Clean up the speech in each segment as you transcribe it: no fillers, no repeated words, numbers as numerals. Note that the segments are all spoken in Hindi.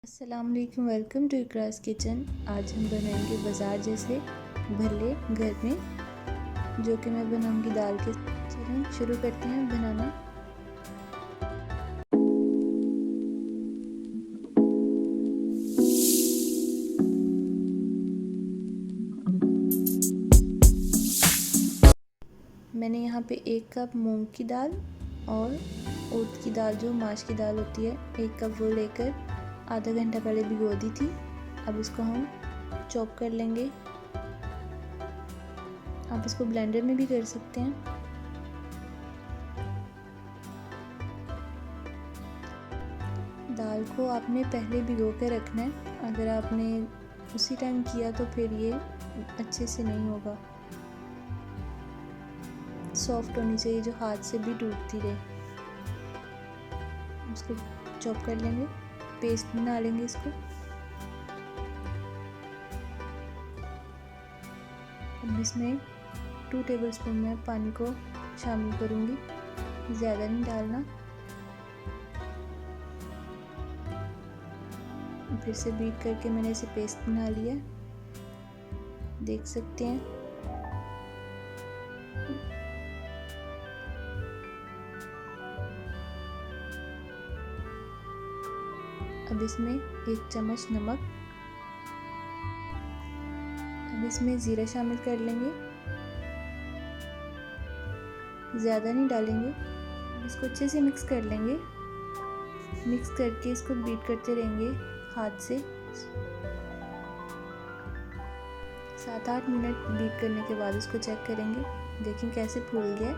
अस्सलाम वालेकुम, वेलकम टू इकरास किचन। आज हम बनाएंगे बाज़ार जैसे भल्ले घर में, जो कि मैं बनाऊंगी दाल के। चलें शुरू करते हैं बनाना। मैंने यहाँ पे 1 कप मूंग की दाल और उड़द की दाल, जो माश की दाल होती है, 1 कप वो लेकर आधा घंटा पहले भिगो दी थी। अब इसको हम चॉप कर लेंगे। आप इसको ब्लेंडर में भी कर सकते हैं। दाल को आपने पहले भिगो के रखना है। अगर आपने उसी टाइम किया तो फिर ये अच्छे से नहीं होगा। सॉफ्ट होनी चाहिए, जो हाथ से भी टूटती रहे। इसको चॉप कर लेंगे, पेस्ट बना लेंगे इसको। अब इसमें 2 टेबलस्पून मैं पानी को शामिल करूँगी, ज़्यादा नहीं डालना। फिर से बीट करके मैंने इसे पेस्ट बना लिया, देख सकते हैं। अब इसमें 1 चम्मच नमक, अब इसमें ज़ीरा शामिल कर लेंगे, ज़्यादा नहीं डालेंगे। इसको अच्छे से मिक्स कर लेंगे। मिक्स करके इसको बीट करते रहेंगे हाथ से। 7-8 मिनट बीट करने के बाद इसको चेक करेंगे, देखें कैसे फूल गया।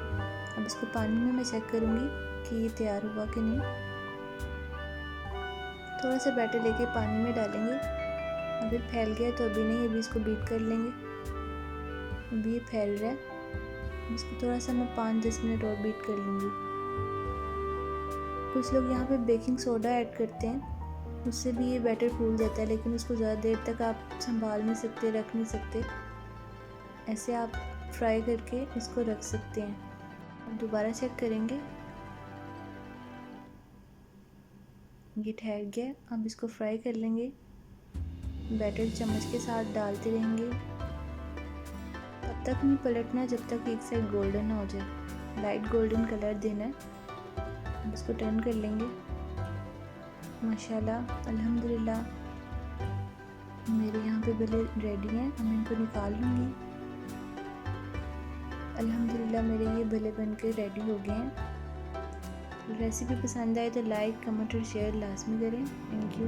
अब इसको पानी में मैं चेक करूँगी कि ये तैयार हुआ कि नहीं। थोड़ा सा बैटर लेके पानी में डालेंगे। अगर फैल गया तो अभी नहीं, अभी इसको बीट कर लेंगे। अभी ये फैल रहा है, इसको थोड़ा सा मैं 5-10 मिनट और बीट कर लूँगी। कुछ लोग यहाँ पे बेकिंग सोडा ऐड करते हैं, उससे भी ये बैटर फूल जाता है, लेकिन उसको ज़्यादा देर तक आप संभाल नहीं सकते, रख नहीं सकते। ऐसे आप फ्राई करके इसको रख सकते हैं। अब दोबारा चेक करेंगे, ये ठहर गया। अब इसको फ्राई कर लेंगे। बैटर चम्मच के साथ डालते रहेंगे, तब तक नहीं पलटना जब तक एक साइड गोल्डन ना हो जाए। लाइट गोल्डन कलर देना है। अब इसको टर्न कर लेंगे। माशाल्लाह, अल्हम्दुलिल्लाह, मेरे यहाँ पे भले रेडी हैं। मैं इनको निकाल लूँगी। अल्हम्दुलिल्लाह, मेरे ये भले बन के रेडी हो गए हैं। रेसिपी पसंद आए तो लाइक, कमेंट और शेयर लाजमी करें। Thank you.